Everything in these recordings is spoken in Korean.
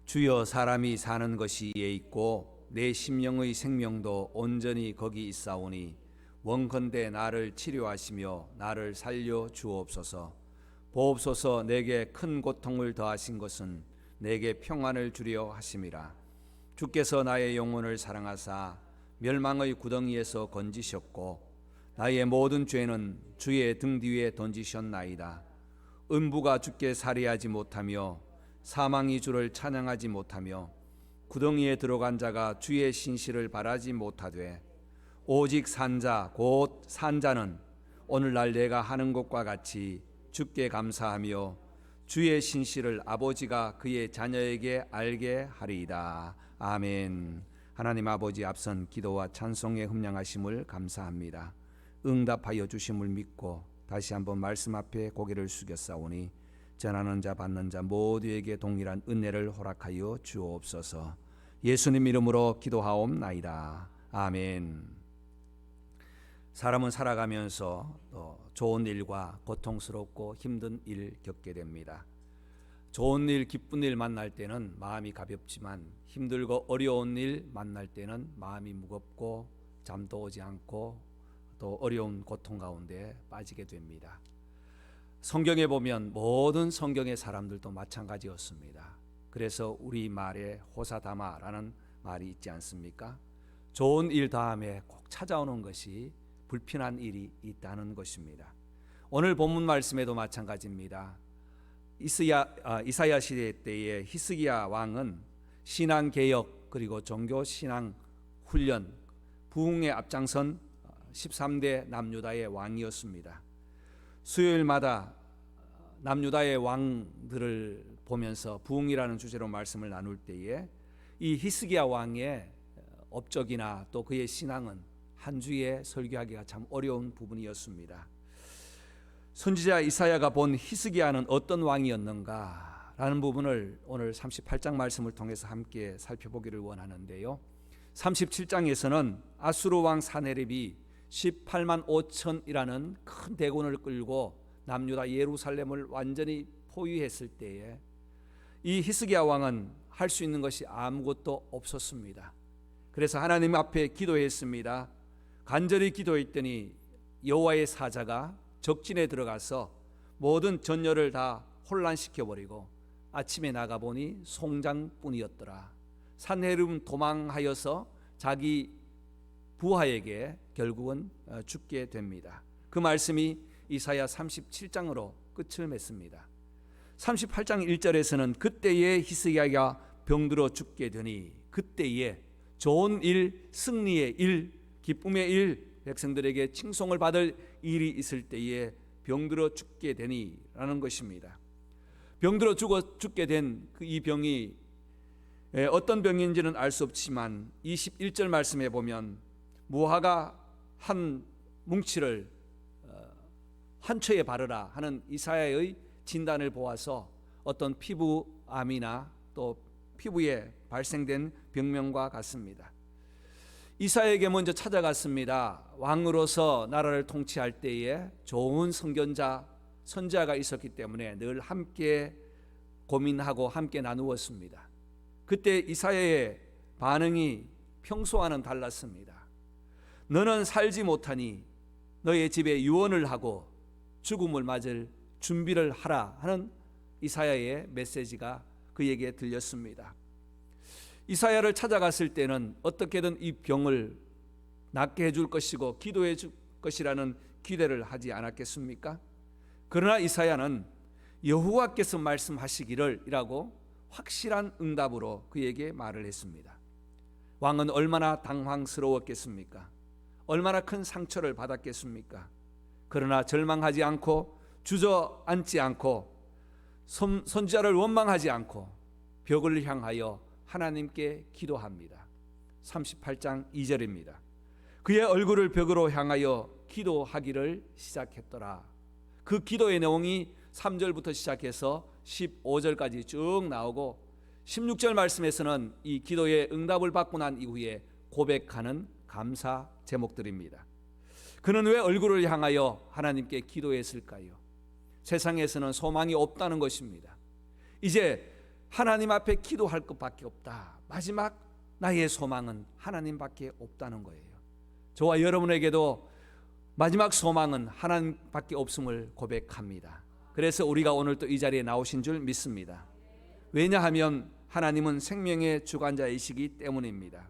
주여, 사람이 사는 것이 이에 있고 내 심령의 생명도 온전히 거기 있사오니 원컨대 나를 치료하시며 나를 살려 주옵소서. 보옵소서. 내게 큰 고통을 더하신 것은 내게 평안을 주려 하심이라. 주께서 나의 영혼을 사랑하사 멸망의 구덩이에서 건지셨고 나의 모든 죄는 주의 등 뒤에 던지셨나이다. 음부가 주께 살해하지 못하며 사망이 주를 찬양하지 못하며 구덩이에 들어간 자가 주의 신실을 바라지 못하되 오직 산자 곧 산자는 오늘날 내가 하는 것과 같이 주께 감사하며 주의 신실을 아버지가 그의 자녀에게 알게 하리이다. 아멘. 하나님 아버지, 앞선 기도와 찬송에 흠량하심을 감사합니다. 응답하여 주심을 믿고 다시 한번 말씀 앞에 고개를 숙였사오니 전하는 자 받는 자 모두에게 동일한 은혜를 허락하여 주옵소서. 예수님 이름으로 기도하옵나이다. 아멘. 사람은 살아가면서 좋은 일과 고통스럽고 힘든 일 겪게 됩니다. 좋은 일, 기쁜 일 만날 때는 마음이 가볍지만 힘들고 어려운 일 만날 때는 마음이 무겁고 잠도 오지 않고 또 어려운 고통 가운데 빠지게 됩니다. 성경에 보면 모든 성경의 사람들도 마찬가지였습니다. 그래서 우리 말에 호사다마라는 말이 있지 않습니까? 좋은 일 다음에 꼭 찾아오는 것이 불편한 일이 있다는 것입니다. 오늘 본문 말씀에도 마찬가지입니다. 이사야 시대 때의 히스기야 왕은 신앙개혁 그리고 종교신앙 훈련 부흥에 앞장선 13대 남유다의 왕이었습니다. 수요일마다 남유다의 왕들을 보면서 부흥이라는 주제로 말씀을 나눌 때에 이 히스기야 왕의 업적이나 또 그의 신앙은 한 주에 설교하기가 참 어려운 부분이었습니다. 선지자 이사야가 본 히스기야는 어떤 왕이었는가 라는 부분을 오늘 38장 말씀을 통해서 함께 살펴보기를 원하는데요. 37장에서는 아수르 왕 사네립이 18만 5천이라는 큰 대군을 끌고 남유다 예루살렘을 완전히 포위했을 때에 이 히스기야 왕은 할 수 있는 것이 아무것도 없었습니다. 그래서 하나님 앞에 기도했습니다. 간절히 기도했더니 여호와의 사자가 적진에 들어가서 모든 전열을 다 혼란시켜버리고 아침에 나가보니 송장뿐이었더라. 산헤립은 도망하여서 자기 부하에게 결국은 죽게 됩니다. 그 말씀이 이사야 37장으로 끝을 맺습니다. 38장 1절에서는 그때에 히스기야가 병들어 죽게 되니 그때에 좋은 일, 승리의 일, 기쁨의 일, 백성들에게 칭송을 받을 일이 있을 때에 병들어 죽게 되니 라는 것입니다. 병들어 죽게 된 이 병이 어떤 병인지는 알 수 없지만 21절 말씀에 보면 무화과 한 뭉치를 한 처에 바르라 하는 이사야의 진단을 보아서 어떤 피부암이나 또 피부에 발생된 병명과 같습니다. 이사야에게 먼저 찾아갔습니다. 왕으로서 나라를 통치할 때에 좋은 선견자, 선지자가 있었기 때문에 늘 함께 고민하고 함께 나누었습니다. 그때 이사야의 반응이 평소와는 달랐습니다. 너는 살지 못하니 너의 집에 유언을 하고 죽음을 맞을 준비를 하라 하는 이사야의 메시지가 그에게 들렸습니다. 이사야를 찾아갔을 때는 어떻게든 이 병을 낫게 해줄 것이고 기도해 줄 것이라는 기대를 하지 않았겠습니까? 그러나 이사야는 여호와께서 말씀하시기를 이라고 확실한 응답으로 그에게 말을 했습니다. 왕은 얼마나 당황스러웠겠습니까? 얼마나 큰 상처를 받았겠습니까? 그러나 절망하지 않고 주저앉지 않고 선지자를 원망하지 않고 벽을 향하여 하나님께 기도합니다. 38장 2절입니다. 그의 얼굴을 벽으로 향하여 기도하기를 시작했더라. 그 기도의 내용이 3절부터 시작해서 15절까지 쭉 나오고 16절 말씀에서는 이 기도의 응답을 받고 난 이후에 고백하는 감사 제목들입니다. 그는 왜 얼굴을 향하여 하나님께 기도했을까요? 세상에서는 소망이 없다는 것입니다. 이제 하나님 앞에 기도할 것밖에 없다. 마지막 나의 소망은 하나님밖에 없다는 거예요. 저와 여러분에게도 마지막 소망은 하나님밖에 없음을 고백합니다. 그래서 우리가 오늘 또 이 자리에 나오신 줄 믿습니다. 왜냐하면 하나님은 생명의 주관자이시기 때문입니다.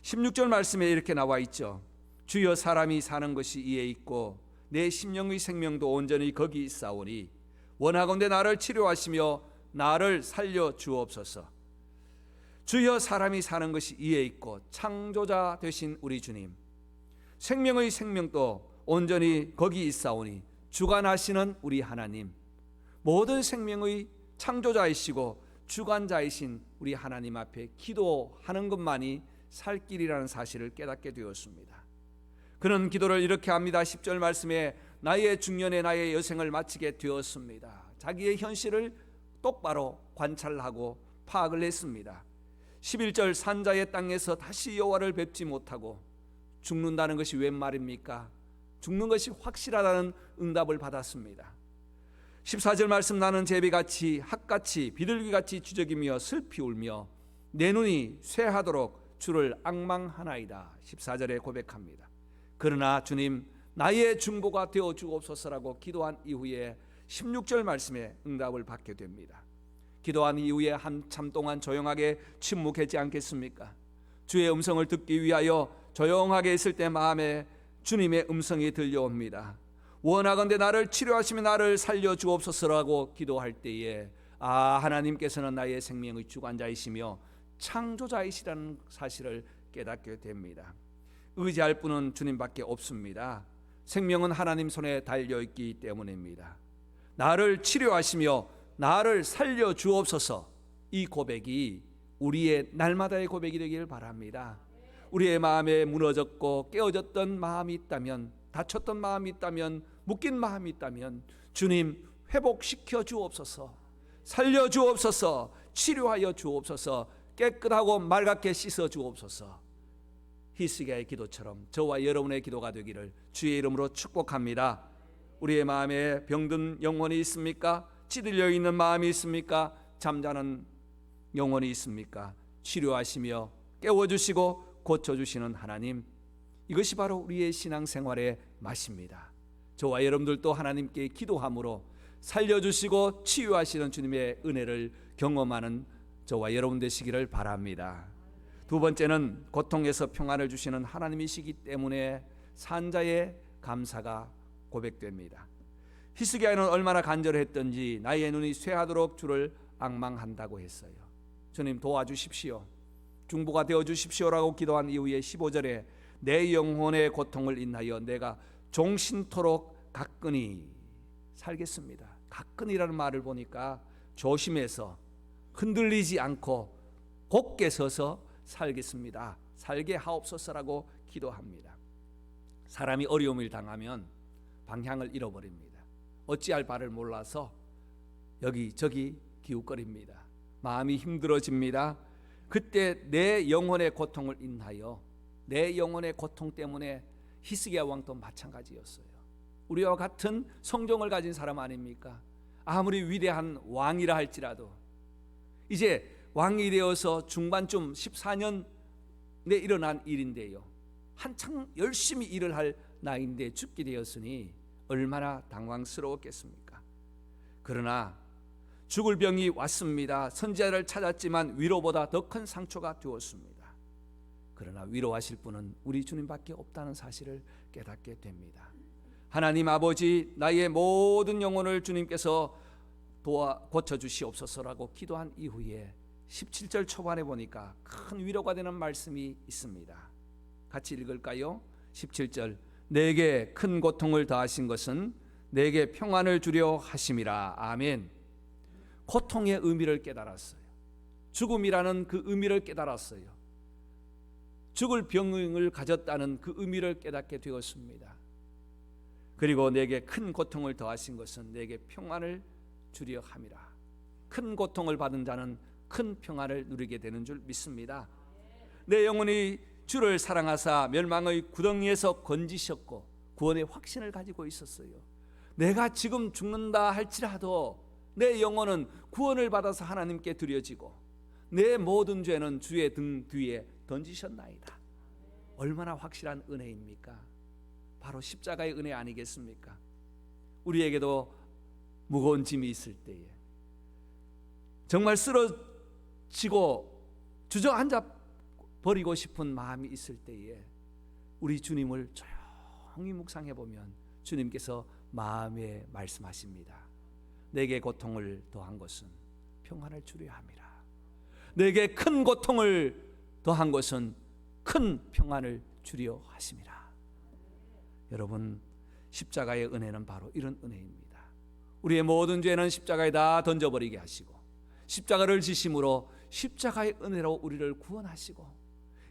16절 말씀에 이렇게 나와 있죠. 주여 사람이 사는 것이 이에 있고 내 심령의 생명도 온전히 거기 있사오니 원하건대 나를 치료하시며 나를 살려 주옵소서. 주여 사람이 사는 것이 이에 있고 창조자 되신 우리 주님, 생명의 생명도 온전히 거기 있사오니 주관하시는 우리 하나님, 모든 생명의 창조자이시고 주관자이신 우리 하나님 앞에 기도하는 것만이 살 길이라는 사실을 깨닫게 되었습니다. 그는 기도를 이렇게 합니다. 10절 말씀에 나의 중년에 나의 여생을 마치게 되었습니다. 자기의 현실을 똑바로 관찰하고 파악을 했습니다. 11절 산자의 땅에서 다시 여호와를 뵙지 못하고 죽는다는 것이 웬 말입니까? 죽는 것이 확실하다는 응답을 받았습니다. 14절 말씀 나는 제비같이 학같이 비둘기같이 주저기며 슬피 울며 내 눈이 쇠하도록 주를 앙망하나이다. 14절에 고백합니다. 그러나 주님 나의 중보가 되어 주옵소서라고 기도한 이후에 16절 말씀에 응답을 받게 됩니다. 기도한 이후에 한참 동안 조용하게 침묵했지 않겠습니까? 주의 음성을 듣기 위하여 조용하게 있을 때 마음에 주님의 음성이 들려옵니다. 원하건대 나를 치료하시며 나를 살려 주옵소서라고 기도할 때에 하나님께서는 나의 생명의 주관자이시며 창조자이시라는 사실을 깨닫게 됩니다. 의지할 분은 주님밖에 없습니다. 생명은 하나님 손에 달려있기 때문입니다. 나를 치료하시며 나를 살려 주옵소서, 이 고백이 우리의 날마다의 고백이 되기를 바랍니다. 우리의 마음에 무너졌고 깨어졌던 마음이 있다면, 다쳤던 마음이 있다면, 묶인 마음이 있다면 주님 회복시켜 주옵소서, 살려 주옵소서, 치료하여 주옵소서, 깨끗하고 맑게 씻어 주옵소서. 히스기야의 기도처럼 저와 여러분의 기도가 되기를 주의 이름으로 축복합니다. 우리의 마음에 병든 영혼이 있습니까? 찌들려 있는 마음이 있습니까? 잠자는 영혼이 있습니까? 치료하시며 깨워주시고 고쳐주시는 하나님, 이것이 바로 우리의 신앙생활의 맛입니다. 저와 여러분들도 하나님께 기도함으로 살려주시고 치유하시는 주님의 은혜를 경험하는 저와 여러분 되시기를 바랍니다. 두 번째는 고통에서 평안을 주시는 하나님이시기 때문에 산자의 감사가 고백됩니다. 히스기야는 얼마나 간절했던지 나의 눈이 쇠하도록 주를 앙망한다고 했어요. 주님 도와주십시오, 중보가 되어주십시오라고 기도한 이후에 15절에 내 영혼의 고통을 인하여 내가 종신토록 가끈히 살겠습니다. 가끈이라는 말을 보니까 조심해서 흔들리지 않고 곧게 서서 살겠습니다. 살게 하옵소서라고 기도합니다. 사람이 어려움을 당하면 방향을 잃어버립니다. 어찌할 바를 몰라서 여기저기 기웃거립니다. 마음이 힘들어집니다. 그때 내 영혼의 고통을 인하여, 내 영혼의 고통 때문에 히스기야 왕도 마찬가지였어요. 우리와 같은 성정을 가진 사람 아닙니까? 아무리 위대한 왕이라 할지라도 이제 왕이 되어서 중반쯤 14년에 일어난 일인데요, 한창 열심히 일을 할 나이인데 죽게 되었으니 얼마나 당황스러웠겠습니까? 그러나 죽을 병이 왔습니다. 선지자를 찾았지만 위로보다 더 큰 상처가 되었습니다. 그러나 위로하실 분은 우리 주님밖에 없다는 사실을 깨닫게 됩니다. 하나님 아버지, 나의 모든 영혼을 주님께서 고쳐주시옵소서라고 기도한 이후에 17절 초반에 보니까 큰 위로가 되는 말씀이 있습니다. 같이 읽을까요? 17절 내게 큰 고통을 더하신 것은 내게 평안을 주려 하심이라. 아멘. 고통의 의미를 깨달았어요. 죽음이라는 그 의미를 깨달았어요. 죽을 병을 가졌다는 그 의미를 깨닫게 되었습니다. 그리고 내게 큰 고통을 더하신 것은 내게 평안을 주려 함이라. 큰 고통을 받은 자는 큰 평안을 누리게 되는 줄 믿습니다. 내 영혼이 주를 사랑하사 멸망의 구덩이에서 건지셨고 구원의 확신을 가지고 있었어요. 내가 지금 죽는다 할지라도 내 영혼은 구원을 받아서 하나님께 드려지고 내 모든 죄는 주의 등 뒤에 던지셨나이다. 얼마나 확실한 은혜입니까? 바로 십자가의 은혜 아니겠습니까? 우리에게도 무거운 짐이 있을 때에, 정말 쓰러지고 주저앉아 버리고 싶은 마음이 있을 때에 우리 주님을 조용히 묵상해 보면 주님께서 마음에 말씀하십니다. 내게 고통을 더한 것은 평안을 주려 함이라. 내게 큰 고통을 더한 것은 큰 평안을 주려 하심이라. 여러분, 십자가의 은혜는 바로 이런 은혜입니다. 우리의 모든 죄는 십자가에 다 던져버리게 하시고 십자가를 지심으로 십자가의 은혜로 우리를 구원하시고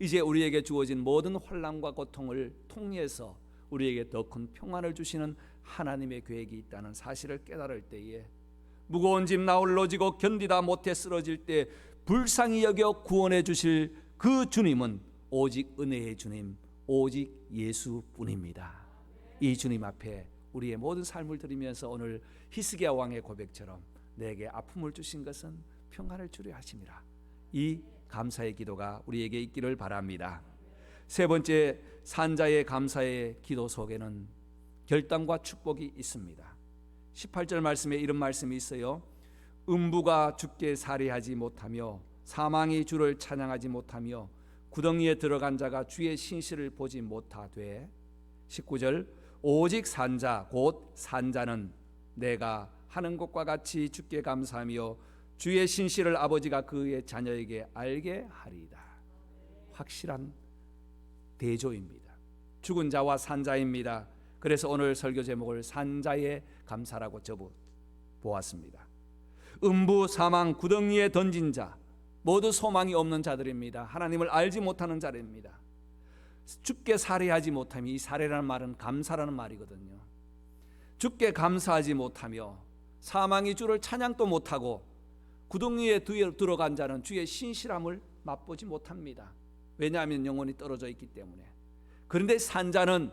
이제 우리에게 주어진 모든 환난과 고통을 통해서 우리에게 더 큰 평안을 주시는 하나님의 계획이 있다는 사실을 깨달을 때에, 무거운 짐 나 홀로 지고 견디다 못해 쓰러질 때 불쌍히 여겨 구원해 주실 그 주님은 오직 은혜의 주님, 오직 예수뿐입니다. 이 주님 앞에 우리의 모든 삶을 드리면서 오늘 히스기야 왕의 고백처럼 내게 아픔을 주신 것은 평안을 주려 하심이라, 이 감사의 기도가 우리에게 있기를 바랍니다. 세 번째, 산자의 감사의 기도 속에는 결단과 축복이 있습니다. 18절 말씀에 이런 말씀이 있어요. 음부가 주께 살해하지 못하며 사망이 주를 찬양하지 못하며 구덩이에 들어간 자가 주의 신실을 보지 못하되, 19절, 오직 산자 곧 산자는 내가 하는 것과 같이 주께 감사하며 주의 신실을 아버지가 그의 자녀에게 알게 하리이다. 확실한 대조입니다. 죽은 자와 산자입니다. 그래서 오늘 설교 제목을 산자의 감사라고 접어 보았습니다. 음부 사망 구덩이에 던진 자, 모두 소망이 없는 자들입니다. 하나님을 알지 못하는 자들입니다. 주께 살해하지 못하며, 이 살해라는 말은 감사라는 말이거든요. 주께 감사하지 못하며 사망이 주를 찬양도 못하고 구덩이에 들어간 자는 주의 신실함을 맛보지 못합니다. 왜냐하면 영혼이 떨어져 있기 때문에. 그런데 산자는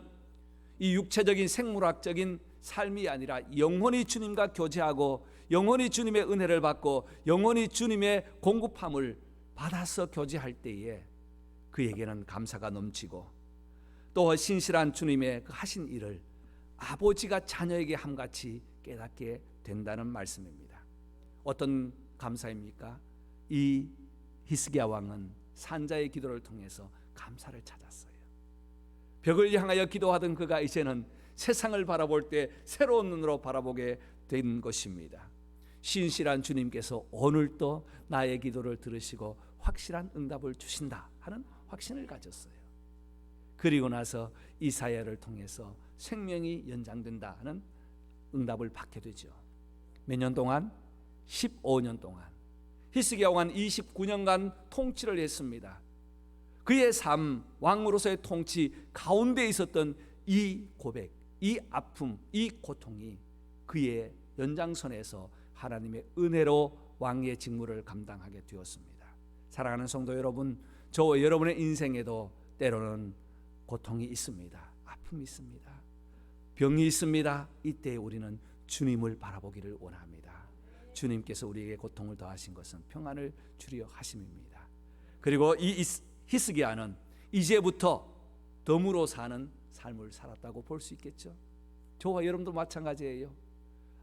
이 육체적인 생물학적인 삶이 아니라 영혼이 주님과 교제하고 영혼이 주님의 은혜를 받고 영혼이 주님의 공급함을 받아서 교제할 때에 그에게는 감사가 넘치고 또 신실한 주님의 그 하신 일을 아버지가 자녀에게 함같이 깨닫게 된다는 말씀입니다. 어떤 감사입니까? 이 히스기야 왕은 산자의 기도를 통해서 감사를 찾았어요. 벽을 향하여 기도하던 그가 이제는 세상을 바라볼 때 새로운 눈으로 바라보게 된 것입니다. 신실한 주님께서 오늘도 나의 기도를 들으시고 확실한 응답을 주신다 하는 확신을 가졌어요. 그리고 나서 이사야를 통해서 생명이 연장된다 하는 응답을 받게 되죠. 몇 년 동안? 15년 동안 히스기야 왕은 29년간 통치를 했습니다. 그의 삶, 왕으로서의 통치 가운데 있었던 이 고백, 이 아픔, 이 고통이 그의 연장선에서 하나님의 은혜로 왕의 직무를 감당하게 되었습니다. 사랑하는 성도 여러분, 저와 여러분의 인생에도 때로는 고통이 있습니다. 아픔이 있습니다. 병이 있습니다. 이때 우리는 주님을 바라보기를 원합니다. 주님께서 우리에게 고통을 더하신 것은 평안을 주려 하심입니다. 그리고 이 히스기야는 이제부터 덤으로 사는 삶을 살았다고 볼 수 있겠죠. 저와 여러분도 마찬가지예요.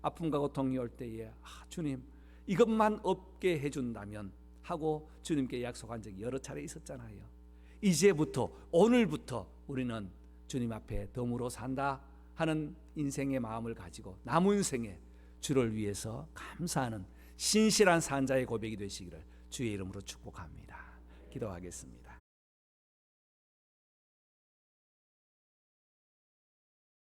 아픔과 고통이 올 때에 주님 이것만 없게 해준다면 하고 주님께 약속한 적이 여러 차례 있었잖아요. 이제부터 오늘부터 우리는 주님 앞에 덤으로 산다 하는 인생의 마음을 가지고 남은 생에 주를 위해서 감사하는 신실한 산자의 고백이 되시기를 주의 이름으로 축복합니다. 기도하겠습니다.